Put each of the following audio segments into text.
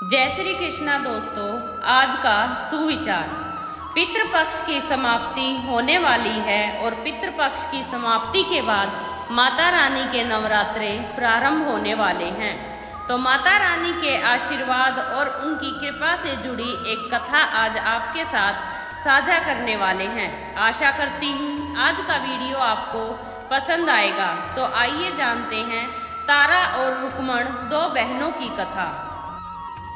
जय श्री कृष्णा दोस्तों, आज का सुविचार। पितृपक्ष की समाप्ति होने वाली है और पितृपक्ष की समाप्ति के बाद माता रानी के नवरात्रे प्रारंभ होने वाले हैं। तो माता रानी के आशीर्वाद और उनकी कृपा से जुड़ी एक कथा आज आपके साथ साझा करने वाले हैं। आशा करती हूँ आज का वीडियो आपको पसंद आएगा। तो आइए जानते हैं तारा और रुक्मण, दो बहनों की कथा।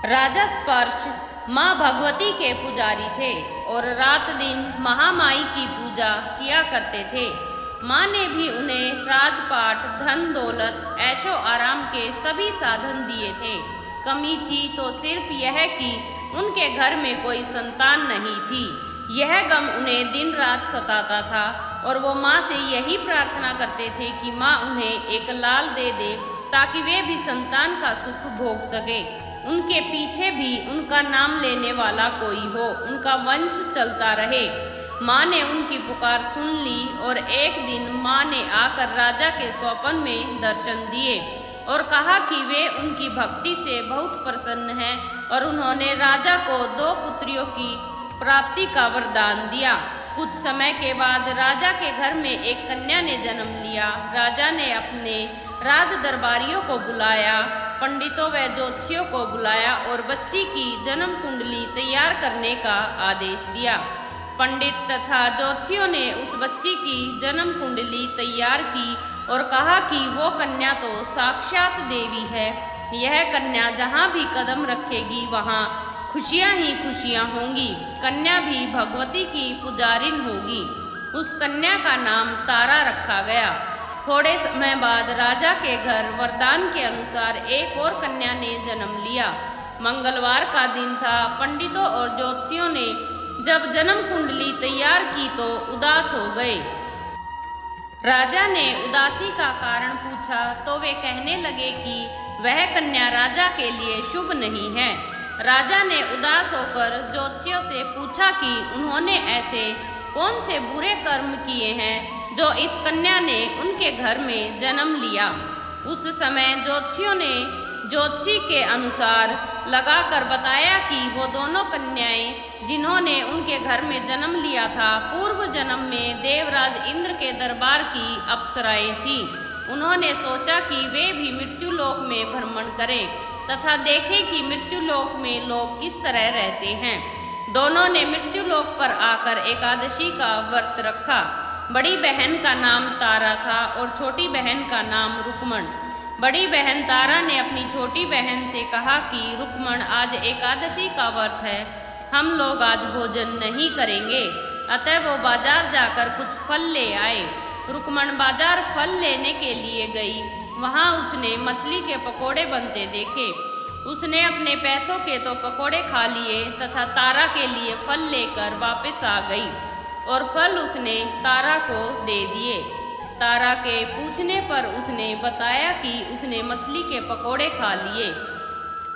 राजा स्पर्श माँ भगवती के पुजारी थे और रात दिन महामाई की पूजा किया करते थे। माँ ने भी उन्हें राजपाट, धन दौलत, ऐशो आराम के सभी साधन दिए थे। कमी थी तो सिर्फ यह कि उनके घर में कोई संतान नहीं थी। यह गम उन्हें दिन रात सताता था और वो माँ से यही प्रार्थना करते थे कि माँ उन्हें एक लाल दे दे ताकि वे भी संतान का सुख भोग सके। उनके पीछे भी उनका नाम लेने वाला कोई हो, उनका वंश चलता रहे। माँ ने उनकी पुकार सुन ली और एक दिन माँ ने आकर राजा के स्वप्न में दर्शन दिए और कहा कि वे उनकी भक्ति से बहुत प्रसन्न हैं और उन्होंने राजा को 2 पुत्रियों की प्राप्ति का वरदान दिया। कुछ समय के बाद राजा के घर में एक कन्या ने जन्म लिया। राजा ने अपने राज दरबारियों को बुलाया, पंडितों व ज्योतिषियों को बुलाया और बच्ची की जन्म कुंडली तैयार करने का आदेश दिया। पंडित तथा ज्योतिषियों ने उस बच्ची की जन्म कुंडली तैयार की और कहा कि वो कन्या तो साक्षात देवी है। यह कन्या जहाँ भी कदम रखेगी वहाँ खुशियाँ ही खुशियाँ होंगी। कन्या भी भगवती की पुजारिन होगी। उस कन्या का नाम तारा रखा गया। थोड़े समय बाद राजा के घर वरदान के अनुसार एक और कन्या ने जन्म लिया। मंगलवार का दिन था। पंडितों और ज्योतिषियों ने जब जन्म कुंडली तैयार की तो उदास हो गए। राजा ने उदासी का कारण पूछा तो वे कहने लगे कि वह कन्या राजा के लिए शुभ नहीं है। राजा ने उदास होकर ज्योतिषियों से पूछा कि उन्होंने ऐसे कौन से बुरे कर्म किए हैं जो इस कन्या ने उनके घर में जन्म लिया। उस समय ज्योतिषियों ने ज्योतिषी के अनुसार लगाकर बताया कि वो दोनों कन्याएं जिन्होंने उनके घर में जन्म लिया था पूर्व जन्म में देवराज इंद्र के दरबार की अप्सराएं थी। उन्होंने सोचा कि वे भी मृत्युलोक में भ्रमण करें तथा देखें कि मृत्युलोक में लोग किस तरह रहते हैं। दोनों ने मृत्युलोक पर आकर एकादशी का व्रत रखा। बड़ी बहन का नाम तारा था और छोटी बहन का नाम रुक्मण। बड़ी बहन तारा ने अपनी छोटी बहन से कहा कि रुक्मण, आज एकादशी का व्रत है, हम लोग आज भोजन नहीं करेंगे। अतः वो बाजार जाकर कुछ फल ले आए। रुक्मण बाजार फल लेने के लिए गई। वहाँ उसने मछली के पकोड़े बनते देखे। उसने अपने पैसों के तो पकोड़े खा लिए तथा तारा के लिए फल लेकर वापस आ गई और फल उसने तारा को दे दिए। तारा के पूछने पर उसने बताया कि उसने मछली के पकोड़े खा लिए।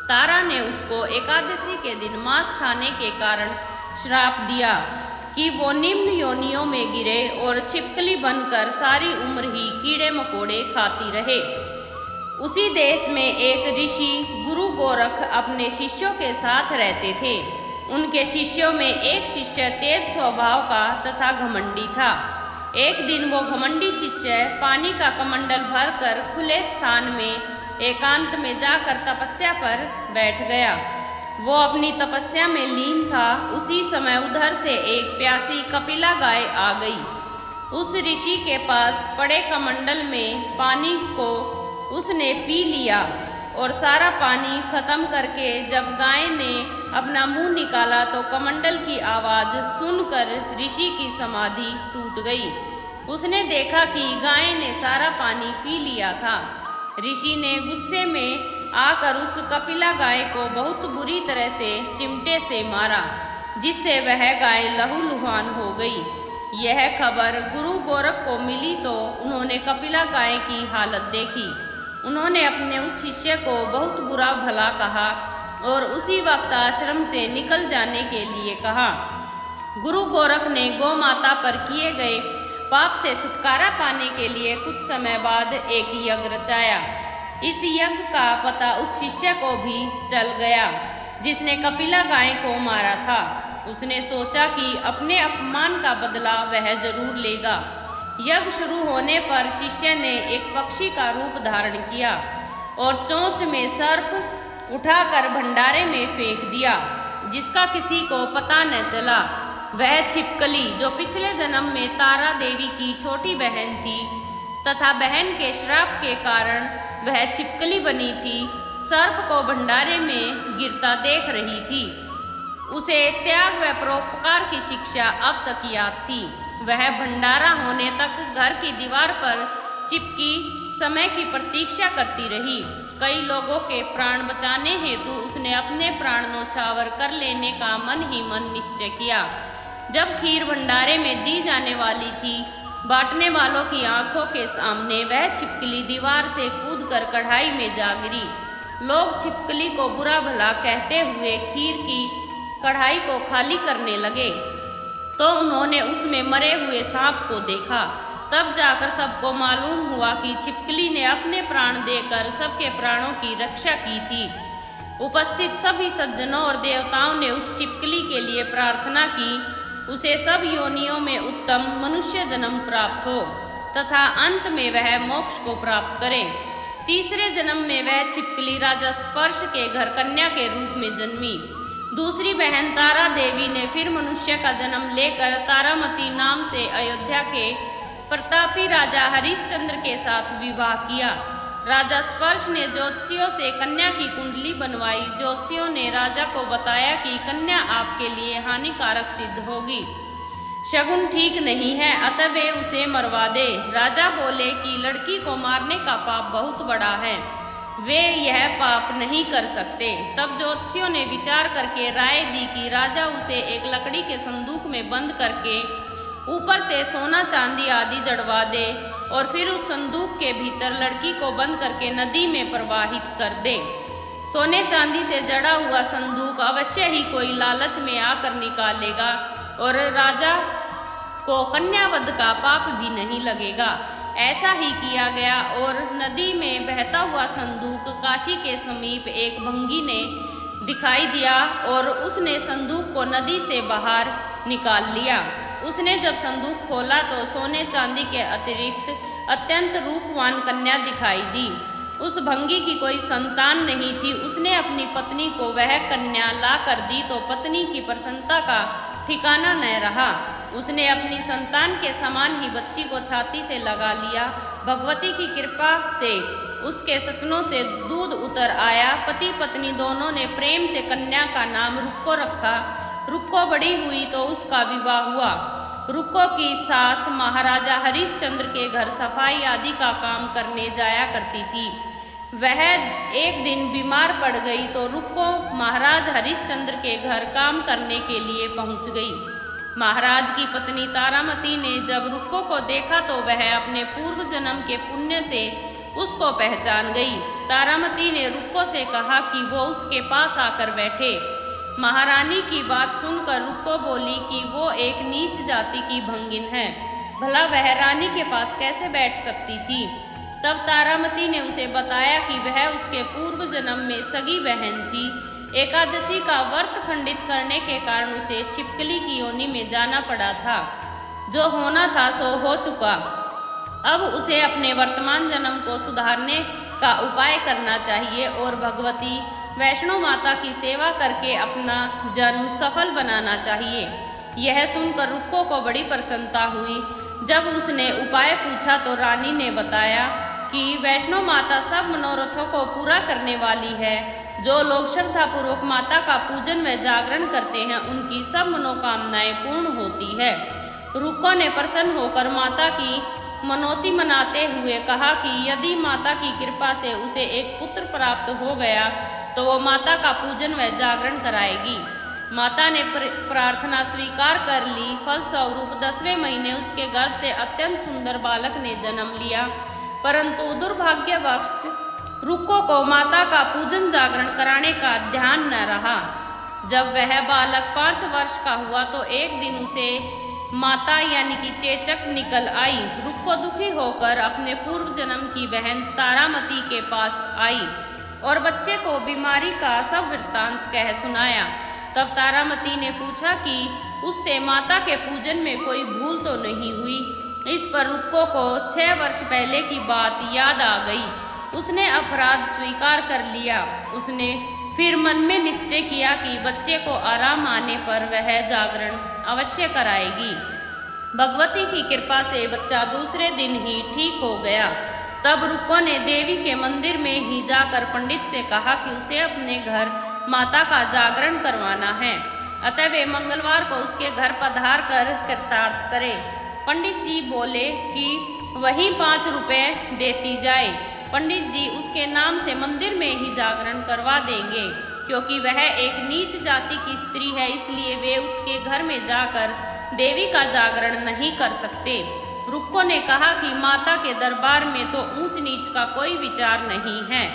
तारा ने उसको एकादशी के दिन मांस खाने के कारण श्राप दिया कि वो निम्न योनियों में गिरे और छिपकली बनकर सारी उम्र ही कीड़े मकोड़े खाती रहे। उसी देश में एक ऋषि गुरु गोरख अपने शिष्यों के साथ रहते थे। उनके शिष्यों में एक शिष्य तेज स्वभाव का तथा घमंडी था। एक दिन वो घमंडी शिष्य पानी का कमंडल भरकर खुले स्थान में एकांत में जाकर तपस्या पर बैठ गया। वो अपनी तपस्या में लीन था। उसी समय उधर से एक प्यासी कपिला गाय आ गई। उस ऋषि के पास पड़े कमंडल में पानी को उसने पी लिया और सारा पानी खत्म करके जब गाय ने अपना मुंह निकाला तो कमंडल की आवाज सुनकर ऋषि की समाधि टूट गई। उसने देखा कि गाय ने सारा पानी पी लिया था। ऋषि ने गुस्से में आकर उस कपिला गाय को बहुत बुरी तरह से चिमटे से मारा, जिससे वह गाय लहूलुहान हो गई। यह खबर गुरु गोरख को मिली तो उन्होंने कपिला गाय की हालत देखी। उन्होंने अपने उस शिष्य को बहुत बुरा भला कहा और उसी वक्त आश्रम से निकल जाने के लिए कहा। गुरु गोरख ने गौ माता पर किए गए पाप से छुटकारा पाने के लिए कुछ समय बाद एक यज्ञ रचाया। इस यज्ञ का पता उस शिष्य को भी चल गया। जिसने कपिला गाय को मारा था। उसने सोचा कि अपने अपमान का बदला वह जरूर लेगा। यज्ञ शुरू होने पर शिष्य ने एक पक्षी का रूप धारण किया और चोंच में सर्प उठाकर भंडारे में फेंक दिया, जिसका किसी को पता न चला। वह छिपकली जो पिछले जन्म में तारा देवी की छोटी बहन थी तथा बहन के श्राप के कारण वह छिपकली बनी थी, सर्प को भंडारे में गिरता देख रही थी। उसे त्याग व परोपकार की शिक्षा अब तक याद थी। वह भंडारा होने तक घर की दीवार पर चिपकी समय की प्रतीक्षा करती रही। कई लोगों के प्राण बचाने हेतु उसने अपने प्राण न्यौछावर कर लेने का मन ही मन निश्चय किया। जब खीर भंडारे में दी जाने वाली थी, बांटने वालों की आंखों के सामने वह छिपकली दीवार से कूदकर कढ़ाई में जा गिरी। लोग छिपकली को बुरा भला कहते हुए खीर की कढ़ाई को खाली करने लगे तो उन्होंने उसमें मरे हुए सांप को देखा। तब जाकर सबको मालूम हुआ कि छिपकली ने अपने प्राण देकर सबके प्राणों की रक्षा की थी। उपस्थित सभी सज्जनों और देवताओं ने उस छिपकली के लिए प्रार्थना की, उसे सब योनियों में उत्तम मनुष्य जन्म प्राप्त हो तथा अंत में वह मोक्ष को प्राप्त करे। तीसरे जन्म में वह छिपकली राजा स्पर्श के घर कन्या के रूप में जन्मी। दूसरी बहन तारा देवी ने फिर मनुष्य का जन्म लेकर तारामती नाम से अयोध्या के प्रतापी राजा हरिश्चंद्र के साथ विवाह किया। राजा स्पर्श ने ज्योतिषियों से कन्या की कुंडली बनवाई। ज्योतिषियों ने राजा को बताया कि कन्या आपके लिए हानिकारक सिद्ध होगी, शगुन ठीक नहीं है, अतः वे उसे मरवा दे। राजा बोले कि लड़की को मारने का पाप बहुत बड़ा है, वे यह पाप नहीं कर सकते। तब ज्योतिषियों ने विचार करके राय दी कि राजा उसे एक लकड़ी के संदूक में बंद करके ऊपर से सोना चांदी आदि जड़वा दे और फिर उस संदूक के भीतर लड़की को बंद करके नदी में प्रवाहित कर दे। सोने चांदी से जड़ा हुआ संदूक अवश्य ही कोई लालच में आकर निकालेगा और राजा को कन्यावध का पाप भी नहीं लगेगा। ऐसा ही किया गया और नदी में बहता हुआ संदूक काशी के समीप एक भंगी ने दिखाई दिया और उसने संदूक को नदी से बाहर निकाल लिया। उसने जब संदूक खोला तो सोने चांदी के अतिरिक्त अत्यंत रूपवान कन्या दिखाई दी। उस भंगी की कोई संतान नहीं थी। उसने अपनी पत्नी को वह कन्या ला कर दी तो पत्नी की प्रसन्नता का ठिकाना न रहा। उसने अपनी संतान के समान ही बच्ची को छाती से लगा लिया। भगवती की कृपा से उसके सपनों से दूध उतर आया। पति पत्नी दोनों ने प्रेम से कन्या का नाम रुक्को रखा। रुक्को बड़ी हुई तो उसका विवाह हुआ। रुक्को की सास महाराजा हरिश्चंद्र के घर सफाई आदि का काम करने जाया करती थी। वह एक दिन बीमार पड़ गई तो रुक्को महाराज हरिश्चंद्र के घर काम करने के लिए पहुंच गई। महाराज की पत्नी तारामती ने जब रुक्को को देखा तो वह अपने पूर्व जन्म के पुण्य से उसको पहचान गई। तारामती ने रुक्को से कहा कि वो उसके पास आकर बैठे। महारानी की बात सुनकर रुक्को बोली कि वो एक नीच जाति की भंगिन है, भला वह रानी के पास कैसे बैठ सकती थी। तब तारामती ने उसे बताया कि वह उसके पूर्व जन्म में सगी बहन थी। एकादशी का व्रत खंडित करने के कारण उसे छिपकली की योनि में जाना पड़ा था। जो होना था सो हो चुका। अब उसे अपने वर्तमान जन्म को सुधारने का उपाय करना चाहिए और भगवती वैष्णो माता की सेवा करके अपना जन्म सफल बनाना चाहिए। यह सुनकर रुक्को को बड़ी प्रसन्नता हुई। जब उसने उपाय पूछा तो रानी ने बताया कि वैष्णो माता सब मनोरथों को पूरा करने वाली है। जो लोग श्रद्धापूर्वक माता का पूजन व जागरण करते हैं उनकी सब मनोकामनाएं पूर्ण होती है। रुक्को ने प्रसन्न होकर माता की मनोती मनाते हुए कहा कि यदि माता की कृपा से उसे एक पुत्र प्राप्त हो गया तो वो माता का पूजन व जागरण कराएगी। माता ने प्रार्थना स्वीकार कर ली। फलस्वरूप 10वें महीने उसके गर्भ से अत्यंत सुंदर बालक ने जन्म लिया, परंतु दुर्भाग्यवश रुक्को को माता का पूजन जागरण कराने का ध्यान न रहा। जब वह बालक 5 वर्ष का हुआ तो एक दिन उसे माता यानी कि चेचक निकल आई। रुक्को दुखी होकर अपने पूर्व जन्म की बहन तारामती के पास आई। और बच्चे को बीमारी का सब वृत्तांत कह सुनाया। तब तारामती ने पूछा कि उससे माता के पूजन में कोई भूल तो नहीं हुई। इस पर रुक्को को 6 वर्ष पहले की बात याद आ गई। उसने अपराध स्वीकार कर लिया। उसने फिर मन में निश्चय किया कि बच्चे को आराम आने पर वह जागरण अवश्य कराएगी। भगवती की कृपा से बच्चा दूसरे दिन ही ठीक हो गया। तब रुक्को ने देवी के मंदिर में ही जाकर पंडित से कहा कि उसे अपने घर माता का जागरण करवाना है, अतः वे मंगलवार को उसके घर पधार कर कृतार्थ करे। पंडित जी बोले कि वही 5 रुपए देती जाए। पंडित जी उसके नाम से मंदिर में ही जागरण करवा देंगे। क्योंकि वह एक नीच जाति की स्त्री है, इसलिए वे उसके घर में जाकर देवी का जागरण नहीं कर सकते। रुक्को ने कहा कि माता के दरबार में तो ऊंच नीच का कोई विचार नहीं है,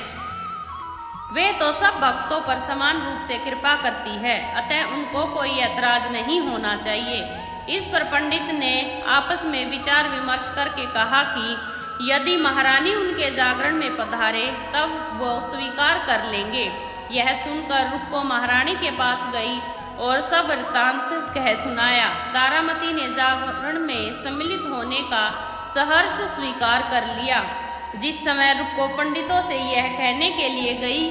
वे तो सब भक्तों पर समान रूप से कृपा करती है, अतः उनको कोई ऐतराज नहीं होना चाहिए। इस पर पंडित ने आपस में विचार विमर्श करके कहा कि यदि महारानी उनके जागरण में पधारे तब वो स्वीकार कर लेंगे। यह सुनकर रुक्को महारानी के पास गई और सब वृत्तांत कह सुनाया। तारामती ने जागरण में सम्मिलित होने का सहर्ष स्वीकार कर लिया। जिस समय रुक्को पंडितों से यह कहने के लिए गई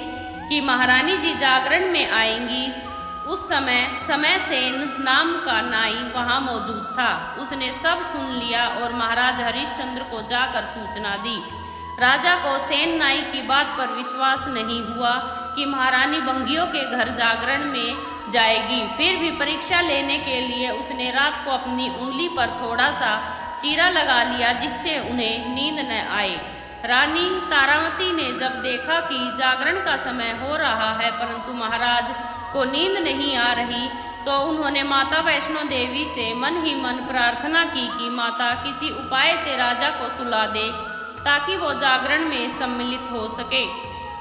कि महारानी जी जागरण में आएंगी, उस समय सेन नाम का नाई वहां मौजूद था। उसने सब सुन लिया और महाराज हरिश्चंद्र को जाकर सूचना दी। राजा को सेन नाई की बात पर विश्वास नहीं हुआ कि महारानी बंगियों के घर जागरण में जाएगी। फिर भी परीक्षा लेने के लिए उसने रात को अपनी उंगली पर थोड़ा सा चीरा लगा लिया, जिससे उन्हें नींद न आए। रानी तारामती ने जब देखा कि जागरण का समय हो रहा है परंतु महाराज को नींद नहीं आ रही, तो उन्होंने माता वैष्णो देवी से मन ही मन प्रार्थना की कि माता किसी उपाय से राजा को सुला दे ताकि वो जागरण में सम्मिलित हो सके।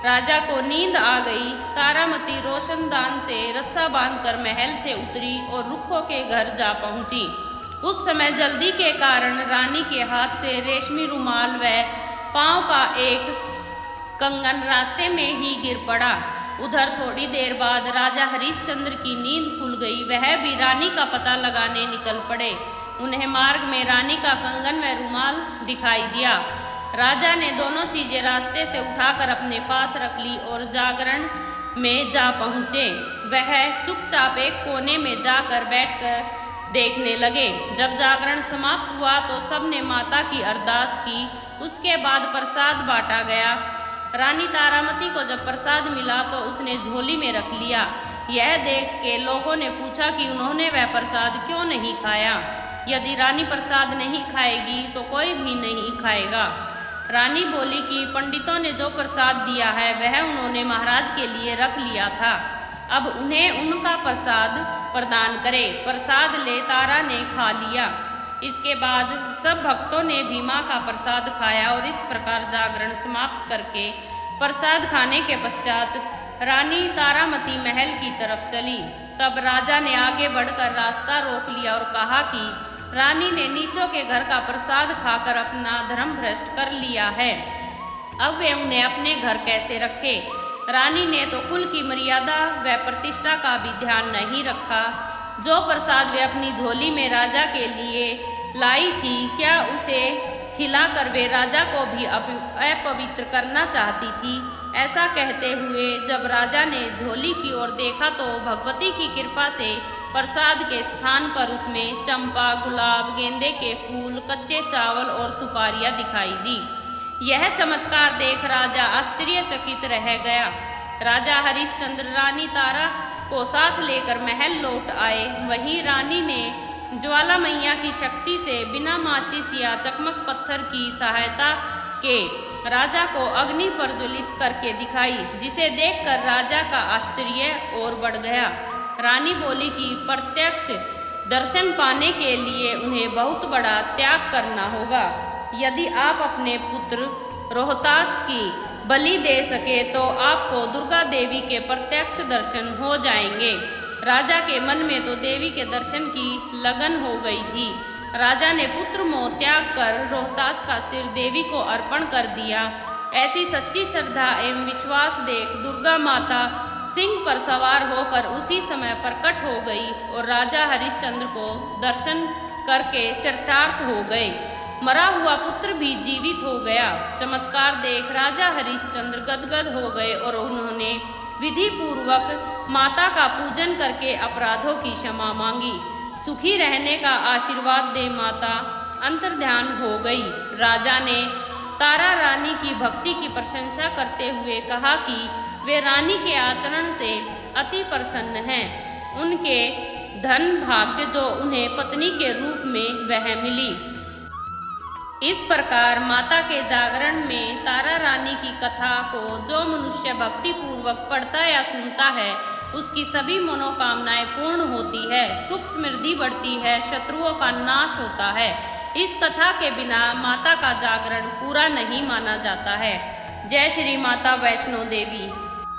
राजा को नींद आ गई। तारामती रोशनदान से रस्सा बांधकर महल से उतरी और रुक्को के घर जा पहुंची। उस समय जल्दी के कारण रानी के हाथ से रेशमी रुमाल व पांव का एक कंगन रास्ते में ही गिर पड़ा। उधर थोड़ी देर बाद राजा हरिश्चंद्र की नींद खुल गई। वह भी रानी का पता लगाने निकल पड़े। उन्हें मार्ग में रानी का कंगन व रुमाल दिखाई दिया। राजा ने दोनों चीजें रास्ते से उठाकर अपने पास रख ली और जागरण में जा पहुँचे। वह चुपचाप एक कोने में जाकर बैठकर देखने लगे। जब जागरण समाप्त हुआ तो सबने माता की अरदास की। उसके बाद प्रसाद बांटा गया। रानी तारामती को जब प्रसाद मिला तो उसने झोली में रख लिया। यह देख के लोगों ने पूछा कि उन्होंने वह प्रसाद क्यों नहीं खाया। यदि रानी प्रसाद नहीं खाएगी तो कोई भी नहीं खाएगा। रानी बोली कि पंडितों ने जो प्रसाद दिया है वह उन्होंने महाराज के लिए रख लिया था, अब उन्हें उनका प्रसाद प्रदान करे। प्रसाद ले तारा ने खा लिया। इसके बाद सब भक्तों ने भी मां का प्रसाद खाया और इस प्रकार जागरण समाप्त करके प्रसाद खाने के पश्चात रानी तारामती महल की तरफ चली। तब राजा ने आगे बढ़कर रास्ता रोक लिया और कहा कि रानी ने नीचों के घर का प्रसाद खाकर अपना धर्म भ्रष्ट कर लिया है, अब वे उन्हें अपने घर कैसे रखे। रानी ने तो कुल की मर्यादा व प्रतिष्ठा का भी ध्यान नहीं रखा। जो प्रसाद वे अपनी झोली में राजा के लिए लाई थी, क्या उसे खिलाकर वे राजा को भी अपवित्र करना चाहती थी। ऐसा कहते हुए जब राजा ने झोली की ओर देखा तो भगवती की कृपा से प्रसाद के स्थान पर उसमें चंपा, गुलाब, गेंदे के फूल, कच्चे चावल और सुपारियां दिखाई दी। यह चमत्कार देख राजा आश्चर्यचकित रह गया। राजा हरिश्चंद्र रानी तारा को साथ लेकर महल लौट आए। वहीं रानी ने ज्वाला मैया की शक्ति से बिना माचिस या चकमक पत्थर की सहायता के राजा को अग्नि पर ज्वलित करके दिखाई, जिसे देखकर राजा का आश्चर्य और बढ़ गया। रानी बोली कि प्रत्यक्ष दर्शन पाने के लिए उन्हें बहुत बड़ा त्याग करना होगा। यदि आप अपने पुत्र रोहताश की बलि दे सके तो आपको दुर्गा देवी के प्रत्यक्ष दर्शन हो जाएंगे। राजा के मन में तो देवी के दर्शन की लगन हो गई थी। राजा ने पुत्र मोह त्याग कर रोहतास का सिर देवी को अर्पण कर दिया। ऐसी सच्ची श्रद्धा एवं विश्वास देख दुर्गा माता सिंह पर सवार होकर उसी समय प्रकट हो गई और राजा हरिश्चंद्र को दर्शन करके कृतार्थ हो गए। मरा हुआ पुत्र भी जीवित हो गया। चमत्कार देख राजा हरिश्चंद्र गदगद हो गए और उन्होंने विधि पूर्वक माता का पूजन करके अपराधों की क्षमा मांगी। सुखी रहने का आशीर्वाद दे माता अंतर्ध्यान हो गई। राजा ने तारा रानी की भक्ति की प्रशंसा करते हुए कहा कि वे रानी के आचरण से अति प्रसन्न हैं। उनके धन भाग्य जो उन्हें पत्नी के रूप में वह मिली। इस प्रकार माता के जागरण में तारा रानी की कथा को जो मनुष्य भक्ति पूर्वक पढ़ता या सुनता है उसकी सभी मनोकामनाएं पूर्ण होती है, सुख समृद्धि बढ़ती है, शत्रुओं का नाश होता है। इस कथा के बिना माता का जागरण पूरा नहीं माना जाता है। जय श्री माता वैष्णो देवी।